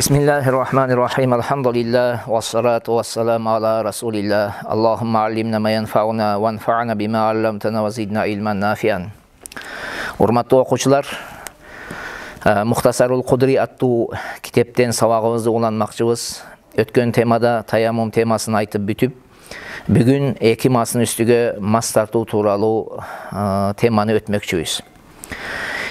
Bismillahirrahmanirrahim. Elhamdülillah. Vessalatu vesselamu ala Resulillah. Allahümme allimna ma yanfa'una ve anfa'na bima allamtana ve zidna ilmen nafian. Урматтуу окуучулар, Мухтасарул Кудри аттуу китептен сабагыбызды уланмакчыбыз. Өткөн темада таяммум темасын айтып бүтүп, бүгүн эки масын үстүгө мас тартуу тууралуу теманы өтмөкчүбүз.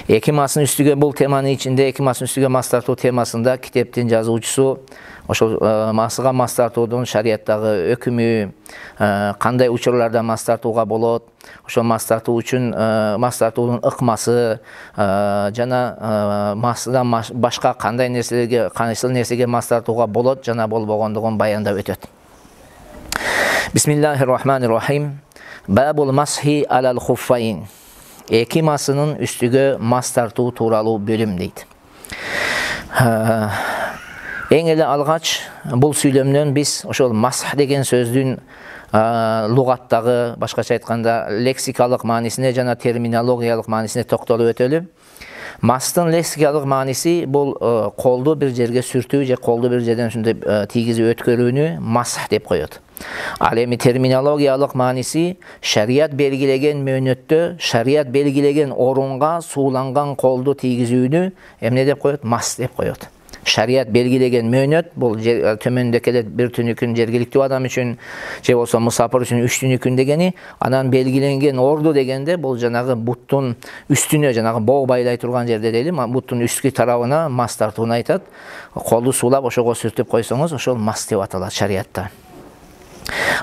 Эки масын үстүгө бул теманын ичинде эки масын үстүгө мас тартуу темасында китептин жазуучусу ошол масыга мас тартуудун шарияттагы өкүмү, кандай учурларда мас тартууга болот, ошол мас тартуу үчүн мас тартуунун ыкмасы жана масыдан башка кандай нерселерге, кайсыл нерсеге мас тартууга болот жана болбогондугун баяндап өтөт. Бисмиллахиррахманиррахим. Бабул масхи алал хуффайн. Эки масынын үстүгө мас тартуу тууралуу бөлүм дейт. Эң эле алгач бул сүйлөмдөн биз ошол масх деген сөздүн лугаттагы, башкача айтканда лексикалык маанисине жана терминологиялык маанисине токтолуп өтөлү. Мастын лексикалык мааниси бул колду бир жерге сүртүү же колду бир жерден ушундай тийгизип өткөрүүнү масх деп коет. Ал эми терминологиялык мааниси шарият белгилеген мөөнөттө, шарият белгилеген орунга сууланган колду тийгизүүнү эмне деп коет? Мас деп коет. Шарият белгилеген мөөнөт бул төмөндө келет бир түнүкүн жергиликтүү адам үчүн же болсо мусафир үчүн 3 түнүкүн дегени, анан белгиленген орду дегенде бул жанагы буттун үстүнө, жанагы боо байлай турган жерде дейли, буттун үсткү тарабына мас тартууну айтат. Колду суулап ошого сүртүп койсоңуз, ошол мас деп аталат шариятта.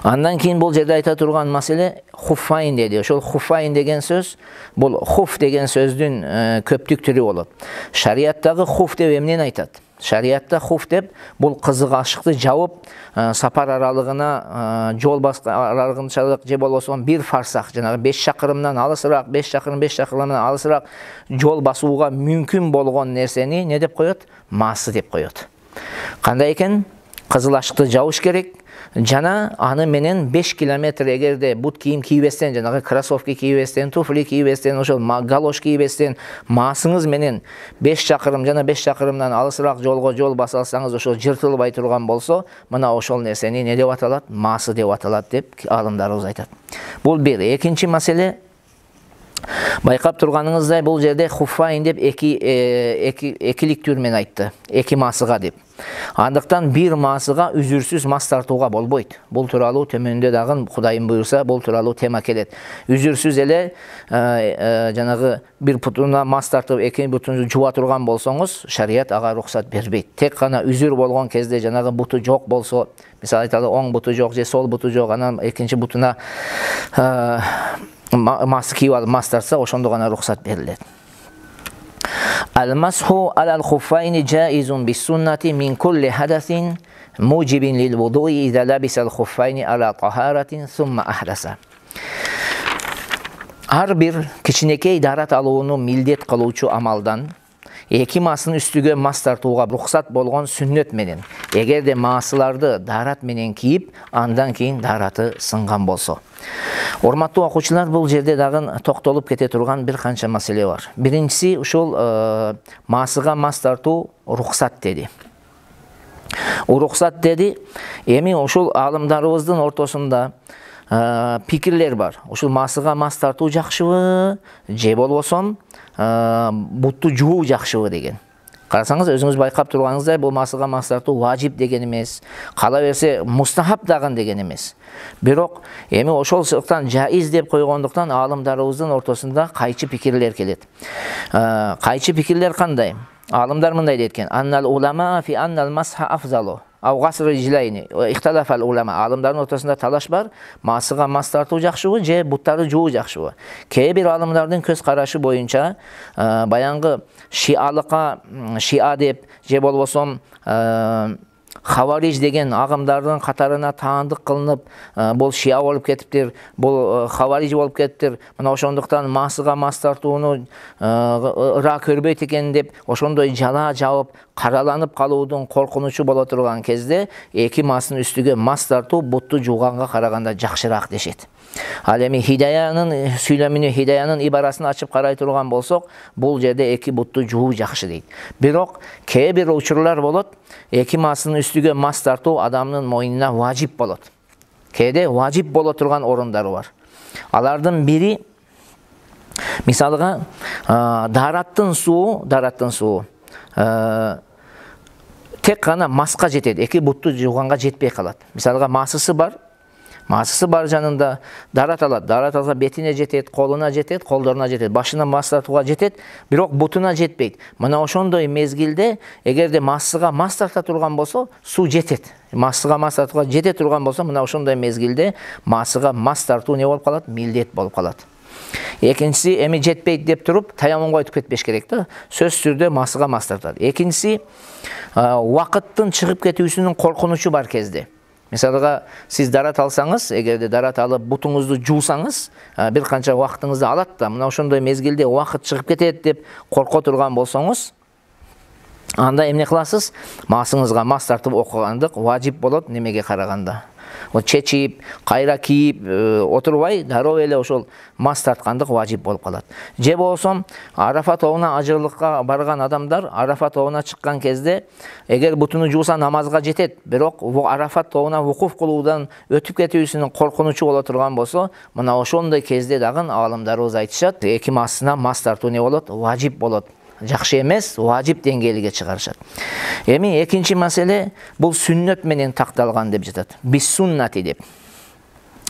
Андан кийин бул жерде айта турган маселе хуффайн деди. Ошол хуффайн деген сөз бул хуф деген сөздүн көптүк түрү болот. Шарияттагы хуф деп эмнени айтат? Шариятта хуф деп бул кызык ашыкты жабып сапар аралыгына жол аралыгынчалык же болбосо бир фарсак, жанагы 5 шакырымдан алысыраак, 5 шакырымдан алысыраак жол басууга мүмкүн болгон нерсени не деп коет? Масы деп коет. Кандай экен? Кызыл ашыкты жабыш керек. Жана аны менен 5 километр эгерде бут кийим кийбестен, жанагы кроссовки кийбестен, туфли кийбестен, ошол галош кийбестен масыңыз менен 5 шакырым жана 5 шакырымдан алысыраак жолго жол баса алсаңыз, ошол жыртылбай турган болсо, мына ошол нерсени не деп аталат? Масы деп аталат деп алымдарыбыз айтат. Бул бир. Экинчи маселе, байкап турганыңыздай бул жерде хуффайн деп экилик түрмен айтты. Эки масыга деп. Андыктан бир масыга үзүрсүз мас тартууга болбойт. Бул тууралуу төмөндө дагы Кудайым буйрса бул тууралуу тема келет. Үзүрсүз эле жанагы бир бутуна мас тартып экинчи бутуну жуба турган болсоңуз, шарият ага уруксат бербейт. Тек гана үзүр болгон кезде жанагы буту жок болсо, мисалы айталы оң буту жок же сол буту жок, анан экинчи бутуна мас кийип алып мас тартса, ошондо гана уруксат берилет. Al-mashu alal khuffaini jaizun bis-sunnati min kulli hadathin mujibin lil-wudu'i idha labisa al-khuffaini ala taharatin thumma ahdasa. Ар бир кичинекей дарат алууну милдет кылуучу амалдан эки масын үстүгө мас тартууга уруксат болгон сүннөт менен, эгерде масыларды дарат менен кийип, андан кийин дараты сынган болсо. Урматтуу окуучулар, бул жерде дагы токтолуп кете турган бир канча маселе бар. Биринчиси, ушул масыга мас тартуу уруксат деди. Уруксат деди. Эми ушул алымдарыбыздын ортосунда пикирлер бар. Ушул масыга мас тартуу жакшыбы же болбосо бутту жуу жакшыбы деген. Карасаңыз, өзүңүз байкап турганыңыздай, бул масыга мас тартуу важип деген эмес, кала берсе мустахаб дагы деген эмес. Бирок эми ошол сыктан жайыз деп койгондуктан алымдарыбыздын ортосунда кайчы пикирлер келет. Кайчы пикирлер кандай? Алымдар мындай дейт: аннал улама фи аннал масха афзалу ау гаср rijlayni. Ихтилафал улама. Алымдардын ортосунда талаш бар. Масыга мас тартуу жакшыбы же буттарды жуу жакшыбы? Кээ бир алымдардын көз карашы боюнча баянгы шиалыкка шиа деп же болбосо Хавариж деген агымдардын катарына таандык кылынып, бул шиа болуп кетиптир, бул хавариж болуп кетиптир. Мына ошондуктан масыга мас тартууну ыра көрбөйт экен деп, ошондой жала жабып, караланып калуудун коркунучу боло турган кезде эки масын үстүгө мас тартуу бутту жууганга караганда жакшыраак дешет. Ал эми Хидаянын сүйлөмүнү, Хидаянын ибарасын ачып карай турган болсок, бул жерде эки бутту жуу жакшы дейт. Бирок кээ бир учурлар болот, эки масынын үстүгө мас тартуу адамдын мойнуна важип болот. Кээде важип боло турган орундары бар. Алардын бири мисалга дараттын суу тек гана маска жетет, эки бутту жууганга жетпей калат. Мисалга масысы бар жанында дарат алат. Дарат алса бетине жетет, колуна жетет, колдоруна жетет, башына мас тартууга жетет, бирок бутуна жетпейт. Мына ошондой мезгилде эгерде масыга мас тарта турган болсо, суу жетет. Масыга мас тартууга жете турган болсо, мына ошондой мезгилде масыга мас тартуу не болуп калат? Милдет болуп калат. Экинчиси эми жетпейт деп туруп таямунга өтүп кетпеш керек да. Сөзсүз түрдө масыга мас тартат. Экинчиси убакыттын чыгып кетүүсүнүн коркунучу бар кезде. Мисалга сиз дарат алсаңыз, эгерде дарат алып бутуңузду жуусаңыз, бир канча убактыңызды алат да, мына ошондой мезгилде убакыт чыгып кетет деп корко турган болсоңуз, анда эмне кыласыз? Масыңызга мас тартып окугандык важип болот немеге караганда. Чечип, кайра кийип отурбай, дароо эле ошол мас тарткандык важип болуп калат. Же болсо Арафат тобуна ажырлыкка барган адамдар Арафат тобуна чыккан кезде эгер бутуну жууса намазга жетет, бирок Арафат тобуна вукуф кылуудан өтүп кетүүсүнүн коркунучу боло турган болсо, мына ошондой кезде дагы аалымдарыбыз айтышат, эки масына мас тартуу не болот? Важип болот. Жакшы эмес, важип деңгээлиге чыгарышат. Эми экинчи маселе бул сүннөт менен такталган деп жатат. Бис суннати деп.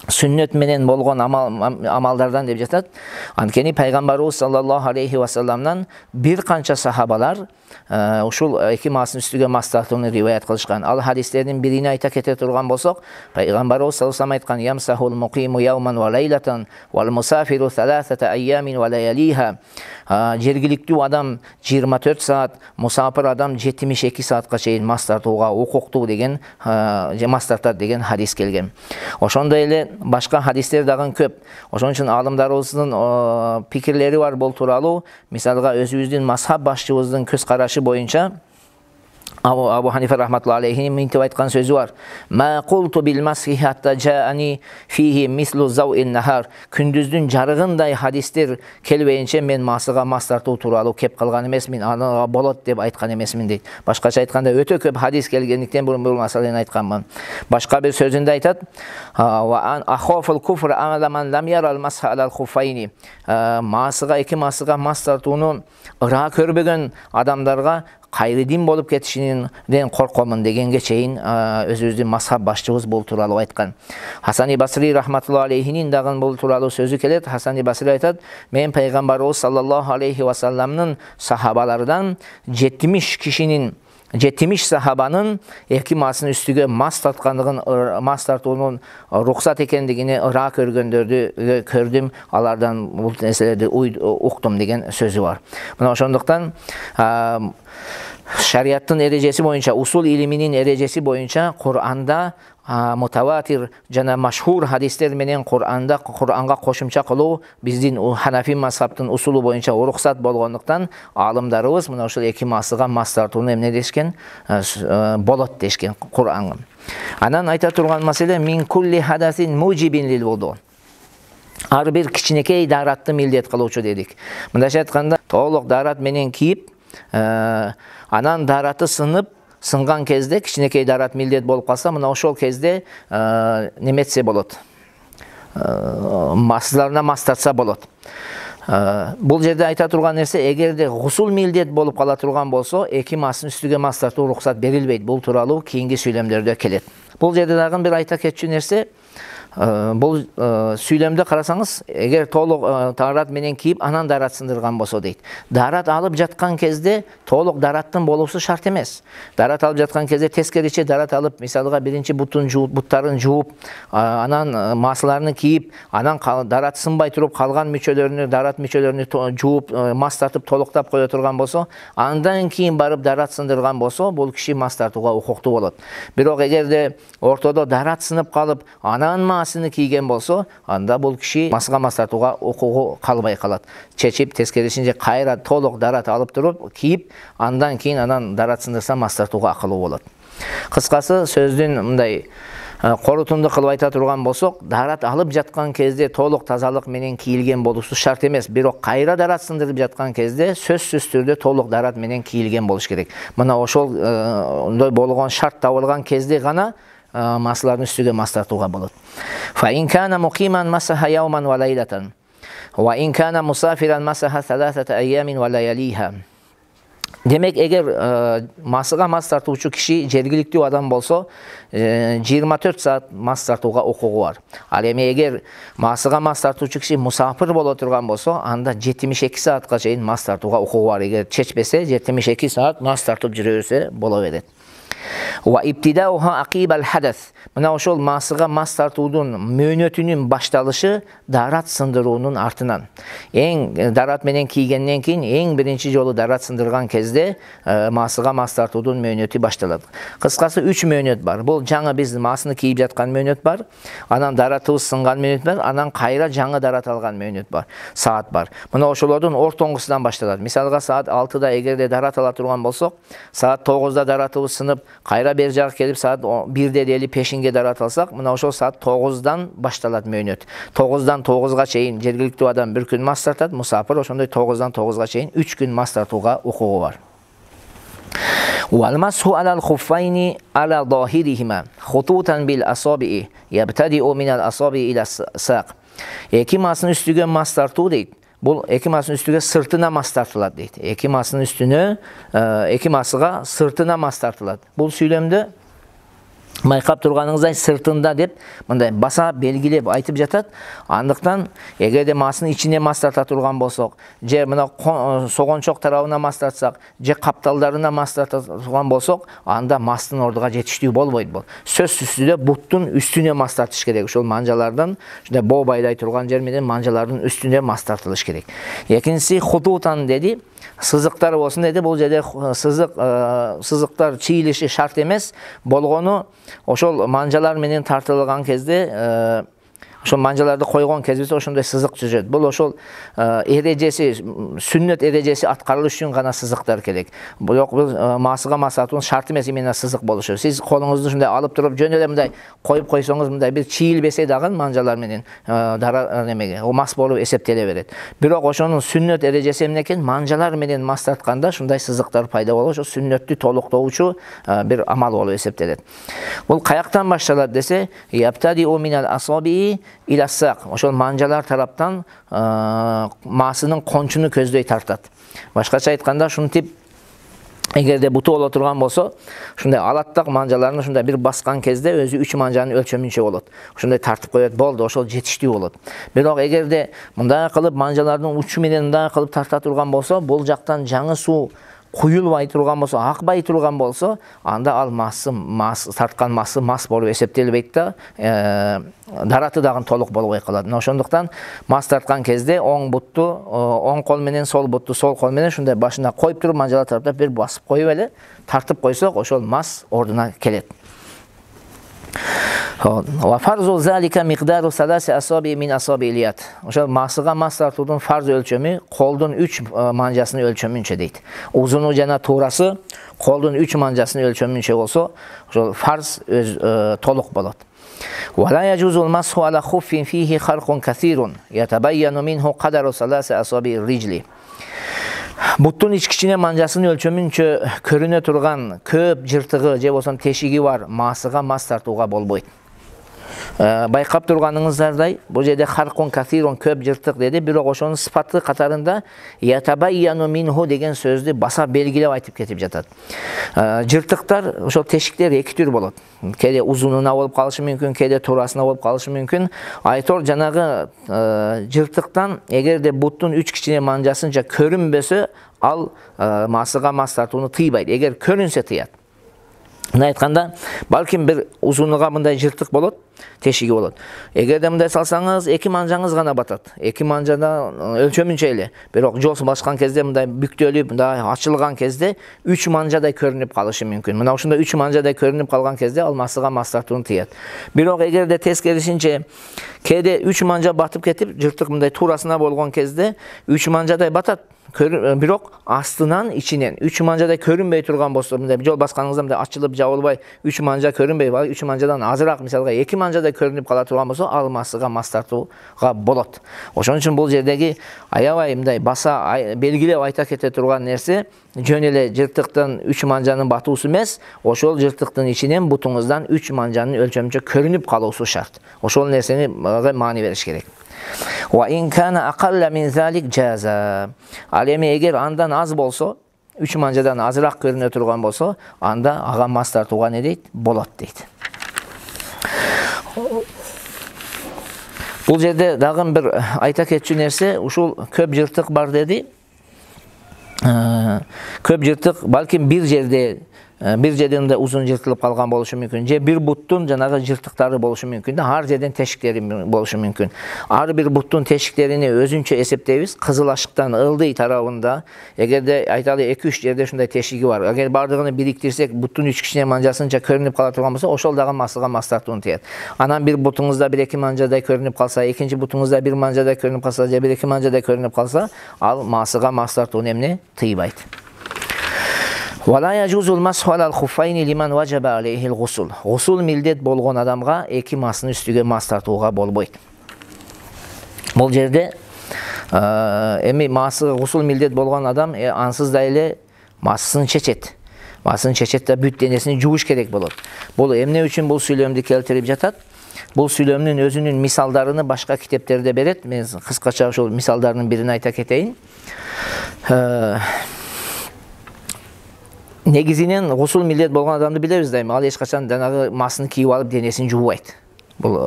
Сүннөт менен болгон амалдардан деп жатат. Анткени пайгамбарыбыз саллаллаху алейхи ва салламдан бир канча сахабалар ушул эки масын үстүгө мас тартууну риваят кылышкан. Ал хадистердин бирини айта кете турган болсок, пайгамбарыбыз саллаллаху алейхи айткан: "Ямсахул муқиму яуман ва лайлатан вал мусафиру саласата айямин ва лаялиха." Жергиликтүү адам 24 саат, мусафир адам 72 саатка чейин мас тартууга укуктуу деген мас тартат деген хадис келген. Ошондой эле башка хадистер дагы көп. Ошон үчүн аалымдарыбыздын пикирлери бар бул тууралуу. Мисалга өзүбүздүн мазхаб башчыбыздын көз карашы боюнча Абу Ханифа рахматуллахи алейхинин мынтип айткан сөзү бар: "Ма култу бил масхи хатта жаани фихи мислу зауин нахар." Күндүздүн жарыгындай хадистер келбейинче мен масыга мас тартуу тууралуу кеп калган эмесмин, аны болот деп айткан эмесмин дейт. Башкача айтканда өтө көп хадис келгендиктен бул маселени айтканмын. Башка бир сөзүндө айтат: "Ва ахофул куфр амаламан лам ярал масха алал хуфайни." Масыга эки масыга мас тартууну ыраа көрбөгөн адамдарга кайрыдин болуп кетишинен коркомун дегенге чейин өзүбүздүн мазхаб башчыбыз бул тууралуу айткан. Хасан Басри рахматуллахи алейхинин дагы бул тууралуу сөзү келет. Хасан Басри айтат: "Мен пайгамбарыбыз саллаллаху алейхи ва салламдын сахабалардан 70 сахабанын эки масынын үстүгө мас тарткандыгын, мас тартуунун рухсат экендигини ыраа көргөндөрдү көрдүм, алардан бул нерселерди уктум" деген сөзү бар. Мына ошондуктан шариаттын эрежеси боюнча, усул илиминин эрежеси боюнча Кур'анда мутаватир жана машхур хадистер менен Кур'анга кошумча кылуу биздин Ханафи мазхабтын усулу боюнча уруксат болгондуктан аалымдарыбыз мына ушул эки масыга мас тартууну эмне дешкен? Болот дешкен Кур'анга. Анан айта турган маселе: "Мин кулли хадасин мужибин лил вуду." Ар бир кичинекей даратты милдет кылуучу дедик. Мындайча айтканда, толук дарат менен кийип, анан дараты сынган кезде, кичинекей дарат милдет болуп калса, мына ошол кезде неметсе болот. Масыларына мас тартса болот. Бул жерде айта турган нерсе, эгерде гусул милдет болуп кала турган болсо, эки масынын үстүгө мас тартуу уруксат берилбейт. Бул тууралуу кийинки сүйлөмдөрдө келет. Бул жерде дагы бир айта кетчү нерсе, бул сүйлөмдө карасаңыз, эгер толук дарат менен кийип, анан дарат сындырган болсо дейт. Дарат алып жаткан кезде толук дараттын болуусу шарт эмес. Дарат алып жаткан кезде тескериче дарат алып, мисалга биринчи буттарын жууп, анан масыларын кийип, анан дарат сынбай туруп калган дарат мүчөлөрүнү жууп, мас тартып толуктап кое турган болсо, андан кийин барып дарат сындырган болсо, бул киши мас тартууга укуктуу болот. Бирок эгерде ортодо дарат сынып калып, анан масыны кийген болсо, анда бул киши масыга мас тартууга укугу калбай калат. Чечип, тескерисинче кайра толук дарат алып туруп, кийип, андан кийин анан дарат сындырса мас тартууга акылуу болот. Кыскасы сөздүн мындай Корутунду кылып айта турган болсок, дарат алып жаткан кезде толук тазалык менен кийилген болушу шарт эмес. Бирок кайра дарат сындырып жаткан кезде сөзсүз түрдө толук дарат менен кийилген болуш керек. Мына ошол ондой болгон шарт табылган кезде гана маслардын үстүгө мас тартууга болот. Fa in kana muqiman masaha yawman wa laylatan wa in kana musafiran masaha 3 ayyamin wa layaliha. Demek eğer masıga mas tartuvçu kişi jergilikli adam bolsa 24 saat mas tartuuga ukuğu var. Al eми eğer masıga mas tartuvçu kişi musafir bolo turgan bolsa anda 72 saatga çeyin mas tartuuga ukuğu var. Eğer çeçpese 72 saat mas tartup жүрөбөсө боло берет. Wa ibtidauha aqibal hadas. Mına ошол масыга мас тартуудун мөөнөтүнүн башталышы дарат сындыруунун артынан. Дарат менен кийгенден кийин эң биринчи жолу дарат сындырган кезде масыга мас тартуудун мөөнөтү башталат. Кыскасы 3 мөөнөт бар. Бул жаңы биз масыны кийип жаткан мөөнөт бар. Анан даратыбыз сынган мөөнөт бар. Анан кайра жаңы дарат алган мөөнөт бар. Саат бар. Мына ошолордун ортоңгусунан башталат. Мисалга саат 6да эгерде дарат ала турган болсок, саат 9да даратыбыз сынып, кайра бер жак келип саат 1де дели пешинге дарат алсак, мына ошол саат 9дан башталат мөөнөт. 9дан 9га чейин жергиликтүү адам бир күн мас тартат, мусафир ошондой 9дан 9га чейин 3 күн мас тартууга укугу бар. والمسح على الخفين على ظاهرهما خطوطا بالأصابع يبتدئ من الأصابع إلى الساق. Эки масын үстүгө мас тартуу дейт. Бул эки масынын үстүгө сыртына мас тартылат дейт. Эки масынын үстүнө, эки масыга сыртына мас тартылат. Бул сүйлөмдө майкап турганыңыздай сыртында деп мындай баса белгилеп айтып жатат. Андыктан эгерде масынын ичине мас тарта турган болсок, же мына согончок тарабына мас тартсак, же капталдарына мас тарта турган болсок, анда мастын ордуга жетиштүү болбойт бул. Сөзсүз түрдө буттун үстүнө мас тартыш керек. Ошол манжалардын, ушундай боо байдай турган жер менен манжалардын үстүнө мас тартылыш керек. Экинчиси хутутан деди. Сызыктар болсун деди. Бул жерде сызыктар чийилиши шарт эмес. Болгону ошол манжалар менен тартылган кезде ошол манжаларды койгон кезде ошондой сызык түзөт. Бул ошол эрежеси, сүннөт эрежеси аткарылыш үчүн гана сызыктар керек. Бирок бул масыга мас тартуунун шарты эмес именно сызык болушу. Сиз колуңузду ушундай алып туруп жөн эле мындай коюп койсоңуз, мындай бир чийилбесе дагы манжалар менен дара немеге о мас болуп эсептеле берет. Бирок ошонун сүннөт эрежеси эмне экен? Манжалар менен мас тартканда ушундай сызыктар пайда болот. Ошо сүннөттү толуктоочу бир амал болуп эсептелет. Бул каяктан башталат десе, яптади минал асаби İlasak, ошол манжалар тараптан масынын кончуну көздөй тартат. Башкача айтканда, ушинтип эгерде буту боло турган болсо, ушундай алаттак манжаларын ушундай бир баскан кезде өзү 3 манжанын өлчөмүнчө болот. Ушундай тартып коет, болду, ошол жетиштүү болот. Бирок эгерде мындай кылып манжалардын учу менен мындай кылып тарта турган болсо, бул жактан жаңы суу куюлбай турган болсо, акпай турган болсо, анда ал мас тарткан масы мас болуп эсептелбейт да, дараты дагы толук болбой калат. Ошондуктан мас тарткан кезде оң бутту, оң кол менен сол бутту сол кол менен ушундай башына коюп туруп манжала тараптап бир басып коюп эле тартып койсок, ошол мас ордуна келет. Wa farzu zalika miqdaru 3 asabi min asabi iliyat. Ошол масыга мас тартуудун фарз өлчөмү колдун 3 манжасынын өлчөмүнчө дейт. Узуну жана туурасы колдун 3 манжасынын өлчөмүнчө болсо, ошол фарз толук болот. ولا يجوز المسح على خف فيه خرق كثير يتبين منه قدر 3 asabi الرجل. Буттун ичкичине манжасынын өлчөмүнчө көрүнө турган көп жыртыгы же болсо тешиги бар масыга мас тартууга болбойт. Байкап турганыңыздардай, бул жерде харкун кафирун көп жыртык деди, бирок ошонун сыпаты катарында ятабайяну минху деген сөздү баса белгилеп айтып кетип жатат. Жыртыктар, ошол тешиктер эки түр болот. Кээде узунуна болуп калышы мүмкүн, кээде туурасына болуп калышы мүмкүн. Айтор жанагы жыртыктан эгерде буттун 3 кичине манжасынча көрүнбөсө, ал масыга мас тартууну тыйбайт. Эгер көрүнсө тыят. Мына айтканда, балким бир узунуга мындай жыртык болот, тешиги болот. Эгерде мындай салсаңыз, 2 манжаңыз гана батат. 2 манжада өлчөмүнчө эле. Бирок жол баскан кезде мындай бүктөлүп, мындай ачылган кезде 3 манжадай көрүнүп калышы мүмкүн. Мына ошондой 3 манжадай көрүнүп калган кезде ал масыга мас тартууну тыят. Бирок эгерде тескерисинче кээде 3 манжа батып кетип, жыртык мындай туурасына болгон кезде 3 манжадай батат. Бирок астынан ичинен 3 манжадай көрүнбөй турган болсо, мындай жол басканыңызда мындай ачылып жабылбай 3 манжа көрүнбөй, 3 манжадан азыраак, мисалга 2 манжадай көрүнүп кала турган болсо, ал масыга мас тартууга болот. Ошон үчүн бул жердеги аябай мындай баса белгилеп айта кете турган нерсе, жөн эле жыртыктын 3 манжанын батуусу эмес, ошол жыртыктын ичинен бутуңуздан 3 манжанын өлчөмүнчө көрүнүп калуусу шарт. Ошол нерсени маани бериш керек. Wa in kana aqalla min zalik jaza. Ал эми эгер андан аз болсо, 3 манжадан азыраак көрүнө турган болсо, анда ага мас тартууга не дейт? Болот дейт. Бул жерде дагы бир айта кетчү нерсе, ушул көп жыртык бар деди. Көп жыртык балким бир жерден да узун жыртылып калган болушу мүмкүн. Же бир буттун жанагы жыртыктары болушу мүмкүн. Ар жерден тешиктери болушу мүмкүн. Ар бир буттун тешиктерини өзүнчө эсептейбиз. Кызыл ашыктан ылдый тарабында, эгерде айталы 2-3 жерде ушундай тешиги бар. Эгер бардыгын бириктирсек, буттун 3 кичине манжасынча көрүнүп кала турган болсо, ошол дагы масыга мас тартууну тыят. Анан бир бутуңузда 1-2 манжадай көрүнүп калса, экинчи бутуңузда 1 манжадай көрүнүп калса, же 1-2 манжадай көрүнүп калса, ал масыга мас тартууну эмне? Тыйбайт. Вала яжузул масху алал хуффайни лиман ваджаба алейхил гусул. Гусул милдет болгон адамга 2 масын үстүгө мас тартууга болбойт. Бул жерде эми масы гусул милдет болгон адам ансыз да эле масын чечет. Масын чечет да бүт денесин жууш керек болот. Бул эмне үчүн бул сүйлөмдү келтирип жатат? Бул сүйлөмдүн өзүнүн мисалдарын башка китептерде берет. Мен кыскача ошол мисалдардын бирин айта кетейин. Негизинен гусул милдет болгон адамды билебиз да, ал эч качан жанагы масын кийип алып денесин жуубайт. Бул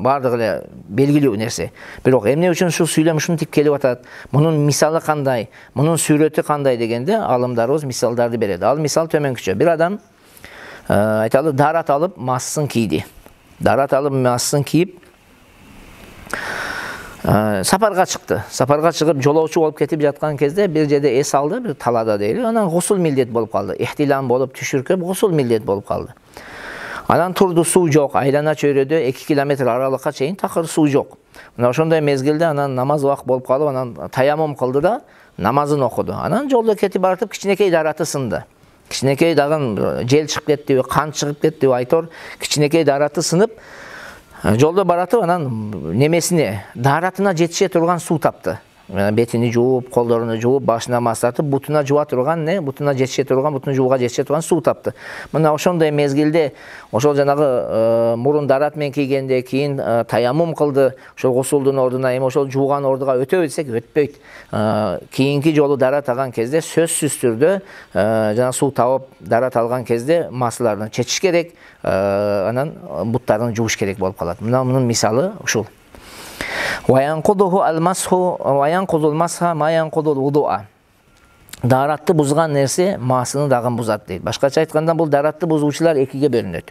бардыгы эле белгилүү нерсе. Бирок эмне үчүн ушул сүйлөм ушинтип келип атат? Мунун мисалы кандай? Мунун сүрөтү кандай дегенде алымдарыбыз мисалдарды берет. Ал мисал төмөнкүчө. Бир адам айталы дарат алып масын кийди. Дарат алып масын кийип сапарга чыкты. Сапарга чыгып жолоочу болуп кетип жаткан кезде бир жерде эс алды, бир талада дейли. Анан гусул милдет болуп калды. Ихтилам болуп түшүркөп гусул милдет болуп калды. Анан турду, суу жок. Айлана чөйрөдө 2 километр аралыкка чейин такыр суу жок. Мына ошондой мезгилде анан намаз убак болуп калып, анан таяммум кылды да намазын окуду. Анан жолдо кетип баратып кичинекей дараты сынды. Кичинекей дагы жел чыгып кеттиби, кан чыгып кеттиби айтор, кичинекей дараты сынып, жолдо баратып анан немесине, даратына жетише турган суу тапты. Бетини жууп, колдоруну жууп, башына мас тартып, бутуна жуа турган, бутуна жетише турган, бутун жууга жетише турган суу тапты. Мына ошондой мезгилде ошол жанагы мурун дарат менен кийгенде кийин таяммум кылды, ошол гусулдун ордуна эми ошол жууган ордуга өтөбү десек өтпөйт. Кийинки жолу дарат алган кезде сөзсүз түрдө жана суу табып дарат алган кезде масыларын чечиш керек, анан буттарын жууш керек болуп калат. Мына мунун мисалы ушул. وَيَنْقُضُهُ الْمَسْحُ وَيَنْقُضُ الْمَسْحَ مَا يَنْقُضُ الْوُضُوءَ. Даратты бузган нерсе масыны дагы бузат дейт. Башкача айтканда бул даратты бузуучулар экиге бөлүнөт.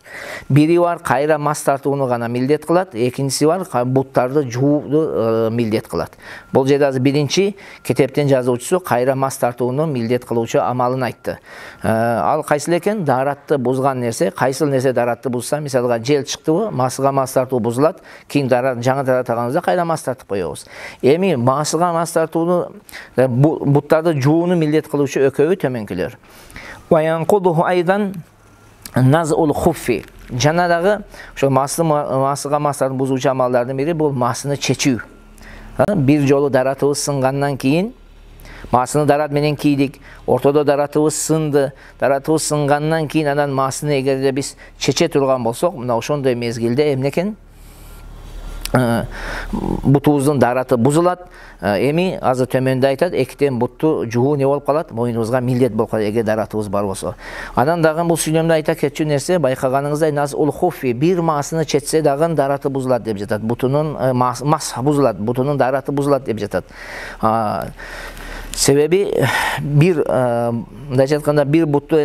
Бири бар кайра мас тартууну гана милдет кылат, экинчиси бар буттарды жууду милдет кылат. Бул жерде азыр биринчи китептин жазуучусу кайра мас тартууну милдет кылуучу амалын айтты. Ал кайсыл экен? Даратты бузган нерсе, кайсыл нерсе даратты бузса, мисалга жел чыктыбы, масыга мас тартуу бузулат, кийин жаңы дарат алганыбызда кайра мас тартып коебуз. Эми масыга мас тартууну буттарды жууну милдет кылуучу экөөбү төмөнкүлөр. Ваянкудуху айдан назул хуффи. Жана дагы ошо масыга мастарын бузуучу амалдардын бири бул масыны чечүү. Бир жолу даратыбыз сынгандан кийин масыны дарат менен кийдик, ортодо даратыбыз сынды, даратыбыз сынгандан кийин анан масыны эгерде биз чече турган болсок, мына ошондой мезгилде эмне экен? Бутубуздун дараты бузулат. Эми азыр төмөндө айтат, экитен бутту жуу не болуп калат? Мойнубузга милдет болуп калат, эгер даратыбыз бар болсо. Анан дагы бул сүйлөмдө айта кетчү нерсе, байкаганыңыздай назул хуффи, бир масыны чечсе дагы дараты бузулат деп жатат. Бутунун мас бузулат, бутунун дараты бузулат деп жатат. Себеби мындайча айтканда бир бутту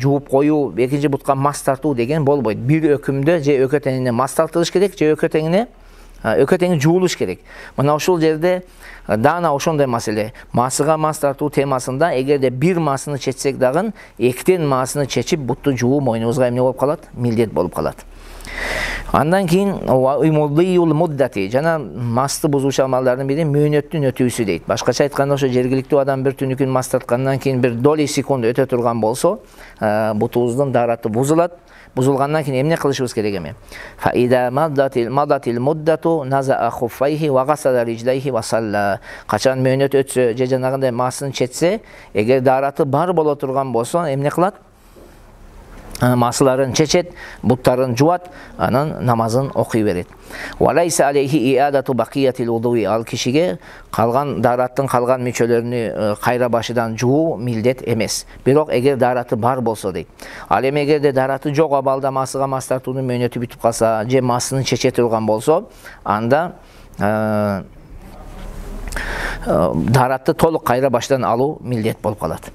жууп коюу, экинчи бутка мас тартуу деген болбойт. Бир өкүмдө же өкө теңине мас тартылыш керек, же өкө теңи жуулуш керек. Мына ушул жерде дана ошондой маселе. Масыга мас тартуу темасында эгерде бир масыны чечсек дагы, эктен масыны чечип бутту жуу мойнубузга эмне болуп калат? Милдет болуп калат. Андан кийин имуддиюл муддати, жана масты бузуучу амалдардын бири мөөнөттүн өтүүсү дейт. Башкача айтканда, ошо жергиликтүү адам бир түнүкүн мас тарткандан кийин бир доли секунд өтө турган болсо, бутубуздун дараты бузулат. Бузулгандан кийин эмне кылышыбыз керек эми? Фа ида мадатил муддату наза хуффайхи ва гасала риджлайхи ва салла. Качан мөөнөт өтсө, же жанагындай масын четсе, эгер дараты бар боло турган болсо, эмне кылат? Масыларын чечет, буттарын жуат, анан намазын окуй берет. Валайса алейхи иадату бакиятил удуи. Ал кишиге калган дараттын калган мүчөлөрүнү кайра башыдан жуу милдет эмес. Бирок эгер дараты бар болсо дейт. Ал эми эгерде дараты жок абалда масыга мас тартуунун мөөнөтү бүтүп калса, же масынын чече турган болсо, анда даратты толук кайра башыдан алуу милдет болуп калат.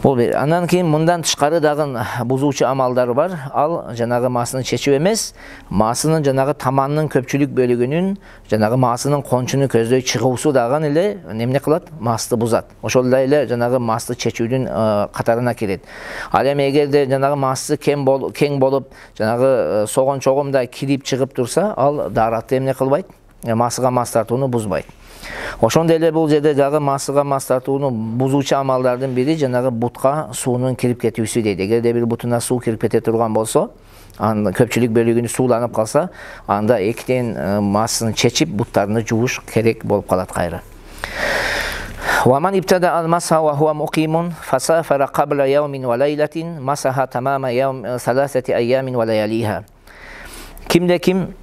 Андан кийин мындан тышкары дагы бузуучу амалдар бар. Ал жанагы масыны чечүү эмес, масынын жанагы таманнын көпчүлүк бөлүгүнүн, жанагы масынын кончуну көздөй чыгуусу дагы эле эмне кылат? Масты бузат. Ошол эле жанагы масты чечүүдүн катарына кирет. Ал эми эгерде жанагы масты кең болуп, жанагы согон чогумда кирип чыгып турса, ал даратты эмне кылбайт? Масыга мас тартууну бузбайт. Ошондой эле бул жерде дагы масыга мас тартууну бузуучу амалдардын бири жанагы бутка суунун кирип кетүүсү дейт. Эгерде бир бутуна суу кирип кете турган болсо, анда көпчүлүк бөлүгүнү сууланып калса, анда эктен масын чечип буттарны жууш керек болуп калат кайра. ومن ابتدأ المسح وهو مقيم فسافر قبل يوم وليلة مسح تمام يوم 3 أيام ولياليها. Kimde kim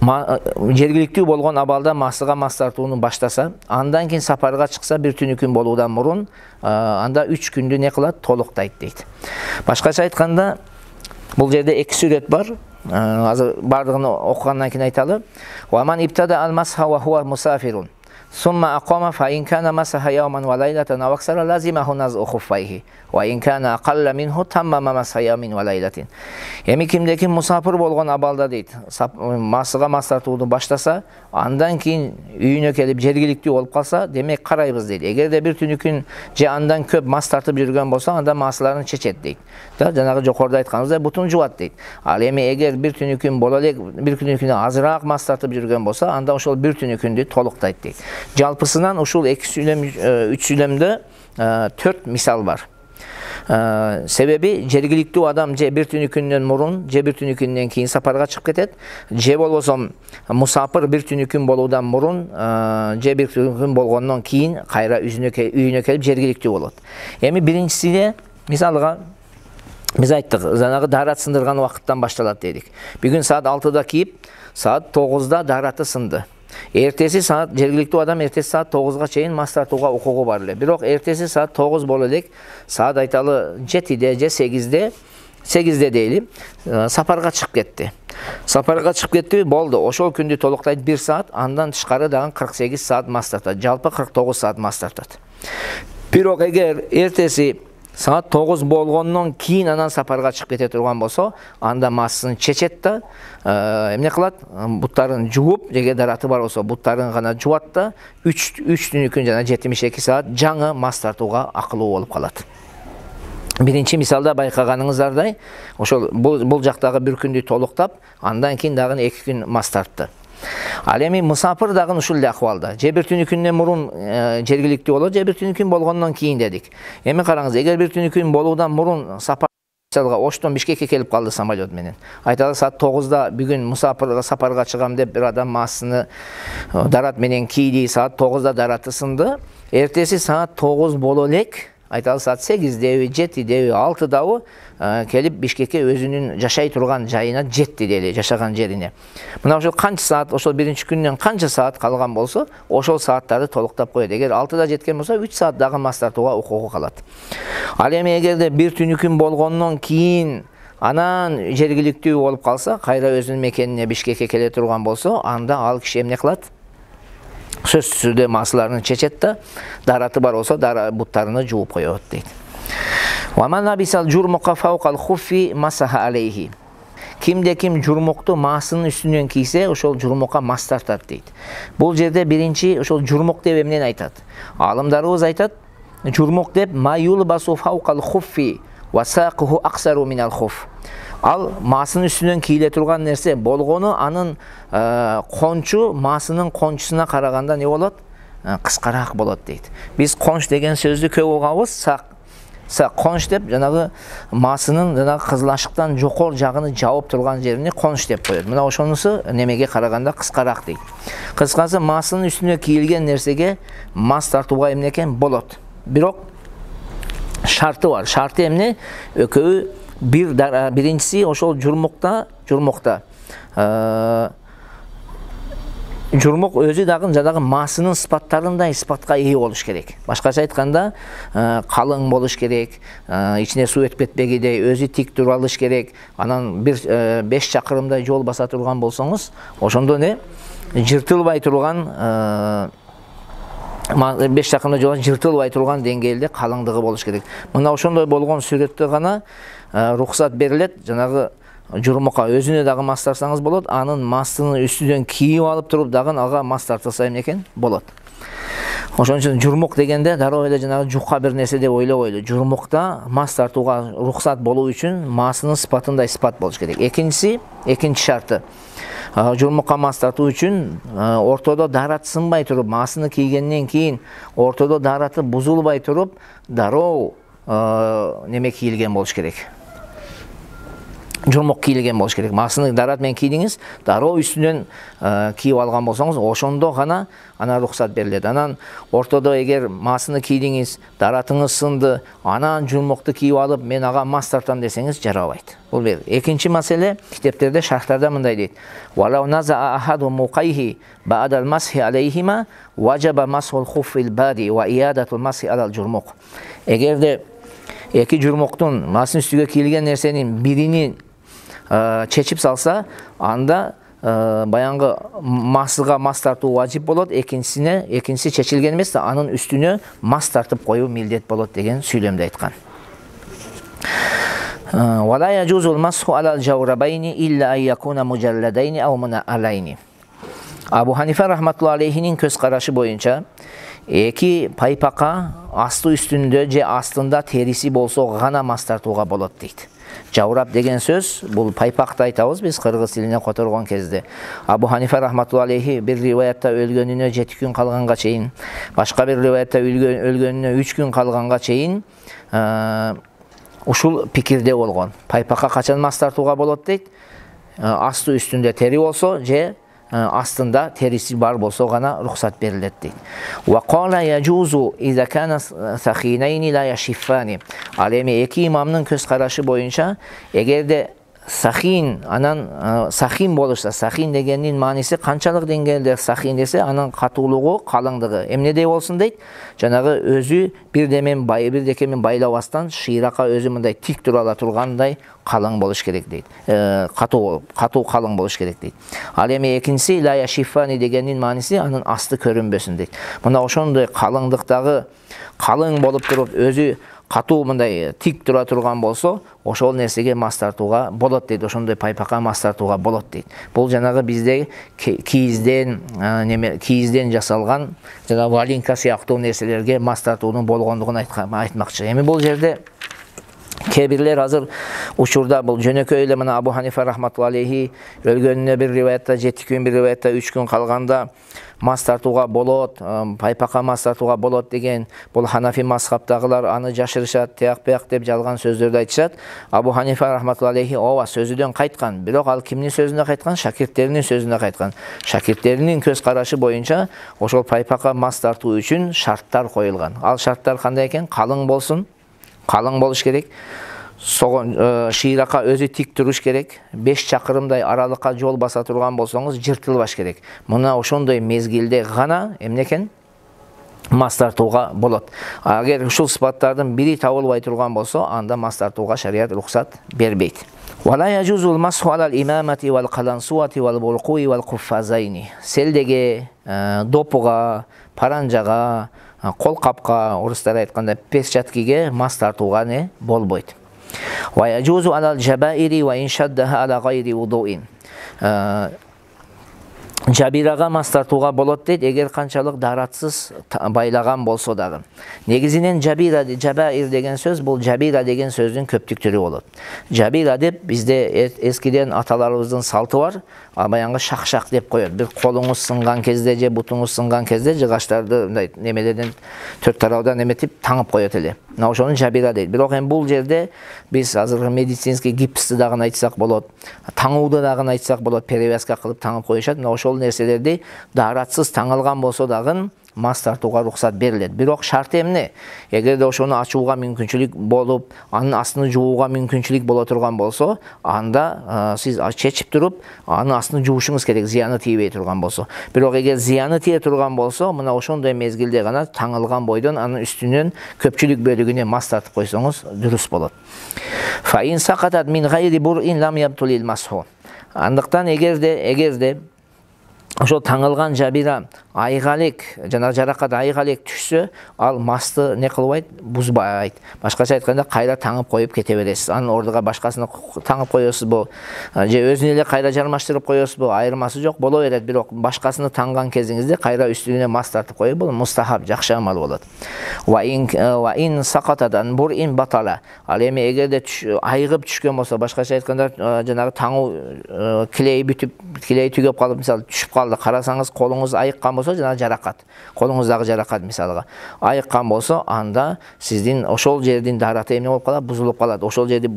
жергиликтүү болгон абалда масыга мас тартууну баштаса, андан кийин сапарга чыкса бир түнүкүн болуудан мурун, анда 3 күндү не кылат? Толуктайт дейт. Башкача айтканда, бул жерде 2 сүрөт бар. Азыр бардыгын окугандан кийин айталы. Ва ман ибтада ал-масха ва хува мусафирун. Сумма aqama fa in kana masaha yawman wa laylatan aw aksara lazimahu naz'u khuffayhi wa in kana aqalla minhu tammama masaha yawmin wa laylatin. Эми кимде ким мусафир болгон абалда дейт, масыга мас тартууну баштаса, андан кийин үйүнө келип жергиликтүү болуп калса, демек карайбыз дейт. Эгерде бир түнүкүн же андан көп мас тартып жүргөн болсо, анда масыларын чечет дейт. Жанагы жокоруда айтканыбыздай бутун жуат дейт. Ал эми эгер бир түнүкүн боло элек, бир түнүкүнө азыраак мас тартып жүргөн болсо, анда ошол бир түнүкүндү толуктайт дейт. Жалпысынан ушул 2 сүйлөм, 3 сүйлөмдө 4 мисал бар. Себеби жергиликтүү адам же бир түнүкүндөн мурун, же бир түнүкүндөн кийин сапарга чыгып кетет, же болбосо мусафир бир түнүкүн болуудан мурун, же бир түнүкүн болгондон кийин кайра үйүнө келип жергиликтүү болот. Эми биринчисине, мисалга биз айттык, жанагы дарат сындырган убакыттан башталат дедик. Бүгүн саат 6-да кийип, саат 9-да дараты сынды. Эртеси саат жергиликтүү адам эртеси саат 9-га чейин мас тартууга укугу бар эле. Бирок эртеси саат 9 боло элек, саат айталы 7-де же 8-де дейли, сапарга чыгып кетти. Сапарга чыгып кетти, болду. Ошол күндү толуктайт 1 саат, андан тышкары дагы 48 саат мас тартат. Жалпы 49 саат мас тартат. Бирок эгер эртеси саат 9 болгондон кийин анан сапарга чыгып кете турган болсо, анда масын чечет да, эмне кылат? Буттарын жууп, эгер дараты бар болсо, буттарын гана жуат да, 3 түнүкүн жана 72 саат жаңы мас тартууга акылуу болуп калат. Биринчи мисалда байкаганыңыздардай, ошол бул жактагы бир күндү толуктап, андан кийин дагы 2 күн мас тартты. Ал эми мусафир дагы ушул эле акыбалда. Же бир түнүкүндөн мурун жергиликтүү болот, же бир түнүкүн болгондон кийин дедик. Эми караңыз, эгер бир түнүкүн болуудан мурун сапар Оштон Бишкекке келип калды самолет менен. Айталы саат 9-да бүгүн мусафирга сапарга чыгам деп бир адам масыны дарат менен кийди, саат 9-да дараты сынды. Эртеси саат 9 боло элек, айталы саат 8-деби, 7-деби, 6-дабы келип Бишкекке өзүнүн жашай турган жайына жетти дейли, жашаган жерине. Мына ошол канча саат, ошол биринчи күндөн канча саат калган болсо, ошол сааттарды толуктап коет. Эгер 6-да жеткен болсо, 3 саат дагы мас тартууга укугу калат. Ал эми эгерде бир түнүкүн болгондон кийин анан жергиликтүү болуп калса, кайра өзүнүн мекенине Бишкекке келе турган болсо, анда ал киши эмне кылат? сөзсүз түрдө маасыларын чечет да, дараты бар болсо буттарыны жууп коет дейт. Wa man labisal jurmuqa fawqal khuffi masaha alayhi. Kimde kim jurmuqtu maasынын üstүнөн кийсе, ошол журмукка мас тартат дейт. Бул жерде биринчи ошол журмук деп эмнени айтат? Алымдарыбыз айтат, журмук деп ма юлбасу фawqal khuffi wa saquhu aqsaru minal khuff. Ал маасынын үстүнөн кийле турган нерсе болгону анын кончу маасынын кончусуна караганда не болот? Кыскараак болот дейт. Биз конч деген сөздү көп угабыз, конч деп жанагы маасынын жанагы кызылашыктан жокор жагыны жаап турган жерине конч деп коет. Мына ошонусу немеге караганда кыскараак дейт. Кыскасы маасынын үстүнө кийилген нерсеге мас тартууга эмне экен болот. Бирок шарты бар. Шарты эмне? Экөө биринчиси ошол журмукта журмук өзү дагы жанагы маасынын сыпаттарындай сыпатка ээ болуш керек. Башкача айтканда, калың болуш керек, ичине суу өтүп кетпегидей, өзү тик тура алыш керек. Анан 5 чакырымдай жол баса турган болсоңуз, ошондо не жыртылбай турган 5 чакырымдай жол жыртылбай турган деңгээлде калыңдыгы болуш керек. Мына ошондой болгон сүрөттө гана рухсат берилет. Жанагы журмукка өзүнө дагы мас тартсаңыз болот, анын мастын үстүнөн кийип алып туруп дагы ага мас тартылса эмне экен болот. Ошон үчүн журмук дегенде дароо эле жанагы жукка бир нерсе деп ойлобойлу. Журмукта мас тартууга рухсат болуу үчүн маасынын сыпатындай сыпат болуш керек. Экинчи шарты. Журмукка мас тартуу үчүн ортодо дарат сынбай туруп, маасыны кийгенден кийин ортодо дараты бузулбай туруп, дароо неме кийилген болуш керек. Журмук кийилген болуш керек. Маасыны дарат менен кийдиңиз, дароо үстүнөн кийип алган болсоңуз, ошондо гана ана рухсат берилет. Анан ортодо эгер маасыны кийдиңиз, даратыңыз сынды, анан журмукту кийип алып, мен ага мас тартам десеңиз жарабайт. Бул бир. Экинчи маселе, китептерде шарттарда мындай дейт. Валау наза ахаду муқайхи ба'дал масхи алейхима ваджаба масхул хуффил бади ва иядатул масхи алал журмук. Эгерде эки журмуктун маасынын үстүгө кийилген нерсенин бирини чечип салса, анда баянгы масыга мас тартуу важип болот, экинчиси чечилген эмес, анын үстүнө мас тартып коюу милдет болот деген сүйлөмдү айткан. Вала яжузул масху алал жаврабайни илля ан якуна мужалладайни ау мунaalайни. Абу Ханифа рахматуллахи алейхинин көз карашы боюнча эки пайпака асты үстүндө же астында териси болсо гана мас тартууга болот дейт. Жаврап деген сөз, бул пайпакты айтабыз биз кыргыз тилине которгон кезде. Абу Ханифа рахматуллахи алейхи бир риваятта өлгөнүнө 7 күн калганга чейин, башка бир риваятта өлгөнүнө 3 күн калганга чейин ушул пикирде болгон. Пайпакка качан мас тартууга болот дейт? Асты үстүндө тери болсо же астында териси бар болсо гана рухсат берилет дейт. Ва кала яжузу иза кана сахинайни ла яшиффани. Ал эми эки имамдын көз карашы боюнча, эгерде сахин, анан сахин болушса, сахин дегендин мааниси канчалык деңгээлде сахин десе, анын катуулугу, калыңдыгы эмнедей болсун дейт? Жанагы өзү бирдекемен байлабастан шыйракка өзү мындай тик тура ала тургандай калың болуш керек дейт. Катуу калың болуш керек дейт. Ал эми экинчиси ла яшиффани дегендин мааниси анын асты көрүнбөсүн дейт. Мына ошондой калыңдыктагы калың болуп туруп өзү катуу мындай тик тура турган болсо, ошол нерсеге мас тартууга болот дейт. Ошондой пайпакка мас тартууга болот дейт. Бул жанагы бизде кийизден жасалган жана валинка сыяктуу нерселерге мас тартуунун болгондугун айтмакчы. Эми бул жерде кебирлер азыр учурда бул жөнөкөй эле мына Абу Ханифа рахматуллахи алейхи өлгөнүнө бир риваятта 7 күн, бир риваятта 3 күн калганда мас тартууга болот, пайпакка мас тартууга болот деген бул Ханафи мазхабтагылар аны жашырышат, тияк-бияк деп жалган сөздөрдү айтышат. Абу Ханифа рахматуллахи алейхи ооба сөзүдөн кайткан, бирок ал кимдин сөзүнө кайткан? Шакирттеринин сөзүнө кайткан. Шакирттеринин көз карашы боюнча ошол пайпакка мас тартуу үчүн шарттар коюлган. Ал шарттар кандай экен? Калың болсун, калың болуш керек. Шыйракка өзү тик туруш керек. 5 чакырымдай аралыкка жол баса турган болсоңуз жыртылбаш керек. Мына ошондой мезгилде гана эмне экен? Мас тартууга болот. Агер ушул сыпаттардын бири табылбай турган болсо, анда мас тартууга шарият рухсат бербейт. Вала яжузул масху алал имамати вал калансуати вал буркуи вал куффазайни. Селдеге, допуга, паранжага, колкапка, орустар айтканда перчаткиге мас тартууга не болбойт. Ва яжузу алал жабаири ва иншаддаха ала гайри вудуин. Жабирага мас тартууга болот дейт, эгер канчалык даратсыз байлаган болсо дагы. Негизинен жабира, жабаир деген сөз бул жабира деген сөздүн көптүк түрү болот. Жабира деп бизде эскиден аталарыбыздын салты бар. Баянгы шак-шак деп коет. Бир колуңуз сынган кезде же бутуңуз сынган кезде жыгачтарды мындай немелерден төрт тарабынан эметип таңып коет эле. Мына ошону жабира дейт. Бирок эми бул жерде биз азыркы медицинский гипсти дагы айтсак болот, таңууду дагы айтсак болот, перевязка кылып таңып коюшат. Мына ошол нерселерди даратсыз таңылган болсо дагы мас тартууга рухсат берилет. Бирок шарты эмне? Эгерде ошону ачууга мүмкүнчүлүк болуп, анын астын жууга мүмкүнчүлүк боло турган болсо, анда сиз чечип туруп, анын астын жуушуңуз керек, зыяны тийбей турган болсо. Бирок эгер зыяны тие турган болсо, мына ошондой мезгилде гана таңылган бойдон анын үстүнөн көпчүлүк бөлүгүнө мас тартып койсоңуз дурус болот. Фа ин сакатат мин гайри бурин лам ябтулил масху. Андыктан эгерде ошол таңылган жабира айга элек, жана жаракат айга элек түшсө, ал масты не кылбайт, бузбайт. Башкача айтканда кайра таңып коюп кете бересиз. Анын ордуга башкасын таңып коесузбу, же өзүнө эле кайра жармаштырып коесузбу, айырмасы жок, боло берет. Бирок башкасын таңган кезиңизде кайра үстүнө мас тартып коюп, бул мустахаб, жакшы амал болот. Ва ин сакатадан бурин батала. Ал эми эгерде айгып түшкөн болсо, башкача айтканда жанагы таңуу килей бүтүп, килей түгөп калып, мисалы түшүп калды, карасаңыз колуңуз айыккан болсо, жана жаракат, колуңуздагы жаракат мисалга айыккан болсо, анда сиздин ошол жердин дараты эмне болуп калат, бузулуп калат. Ошол жерди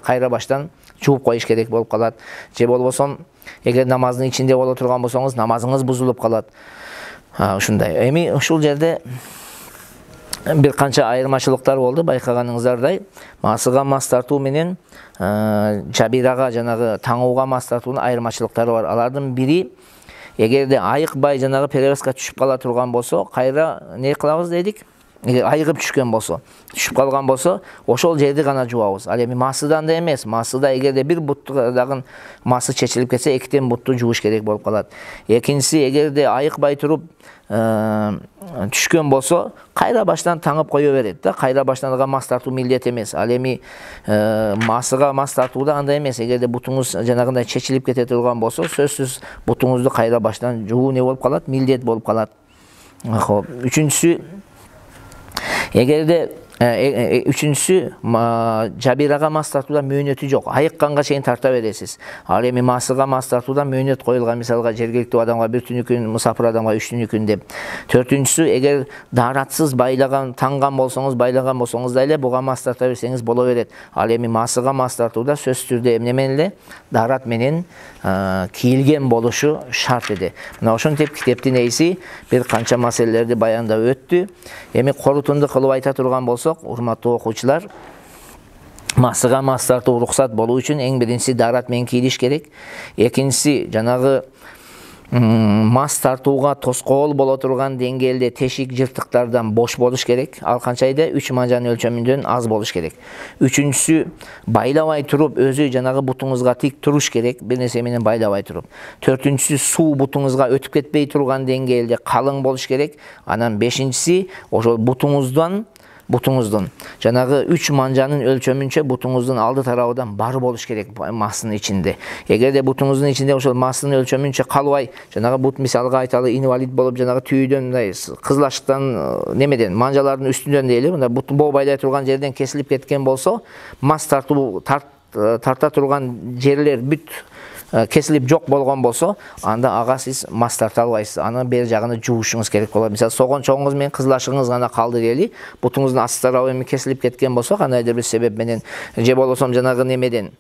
кайра баштан жууп коюш керек болуп калат. Же болбосо, эгер намаздын ичинде боло турган болсоңуз, намазыңыз бузулуп калат. Ушундай. Эми ушул жерде бир канча айырмачылыктар болду, байкаганыңыздардай. Масыга мас тартуу менен жабирага, жанагы таңууга мас тартуунун айырмачылыктары бар. Алардын бири, эгерде айыкпай жанагы перевязка түшүп кала турган болсо, кайра не кылабыз дедик? Эгер айыгып түшкөн болсо, түшүп калган болсо, ошол жерди гана жуабыз. Ал эми масыдан да эмес, масыда эгерде бир буттагы масы чечилип кетсе, экитен бутту жууш керек болуп калат. Экинчиси, эгерде айыкпай туруп түшкөн болсо, кайра баштан таңып кое берет да, кайра баштан мас тартуу милдет эмес. Ал эми масыга мас тартууда андай эмес. Эгерде бутуңуз жанагындай чечилип кете турган болсо, сөзсүз бутуңузду кайра баштан жуу не болуп калат, милдет болуп калат. Үчүнчүсү, эгерде жабирага мас тартууда мөөнөтү жок. Айыкканга чейин тарта бересиз. Ал эми масыга мас тартууда мөөнөт коюлган, мисалга жергиликтүү адамга 1 түнү күн, мусафир адамга 3 түнү күн деп. Төртүнчүсү, эгер даратсыз байлаган, таңган болсоңуз да эле буга мас тарта берсеңиз боло берет. Ал эми масыга мас тартууда сөзсүз түрдө эмне менен эле, дарат менен кийилген болушу шарт эди. Мына ошентип китептин ээси бир канча маселелерди баяндап өттү. Эми корутунду кылып айта турган болсо, урматтуу окуучулар, масыга мас тартуу рухсат болуу үчүн эң биринчиси дарат менен кийилиш керек. Экинчиси, жанагы мас тартууга тоскоол боло турган деңгээлде тешик, жыртыктардан бош болуш керек. Ал канчайда 3 манжанын өлчөмүндөн аз болуш керек. Үчүнчүсү, байлабай туруп, өзү жанагы бутуңузга тик туруш керек, бир нерсе менен байлабай туруп. Төртүнчүсү, суу бутуңузга өтүп кетпей турган деңгээлде калың болуш керек. Анан бешинчиси, ошол бутуңуздун жанагы 3 манжанын өлчөмүнчө бутуңуздун алды тарабынан бар болуш керек мастын ичинде. Эгерде бутуңуздун ичинде ошол мастын өлчөмүнчө калбай, жанагы бут мисалга айталы инвалид болуп, жанагы түйүдөн, мындай кызылаштыктан немеден, манжалардын үстүнөн дейли, мындай буту байлай турган жерден кесилип кеткен болсо, мас тарта турган жерлер бүт кесилип жок болгон болсо, анда ага сиз мас тарта албайсыз. Анын бер жагын жуушуңуз керек болот. Мисалы, согончоңуз менен кызылашыгыңыз гана калды дейли, бутуңуздун асты тарабы эми кесилип кеткен болсо, кандайдыр бир себеп менен, же болбосо жанагы немеден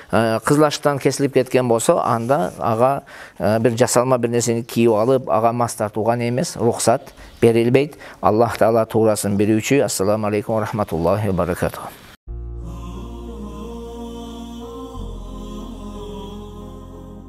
кызылаштан кесилип кеткен болсо, анда ага бир жасалма бир нерсени кийип алып, ага мас тартууга эмес, рухсат берилбейт. Аллах Таала туурасын билүүчү. Ассаламу алейкум ва рахматуллахи ва баракатух.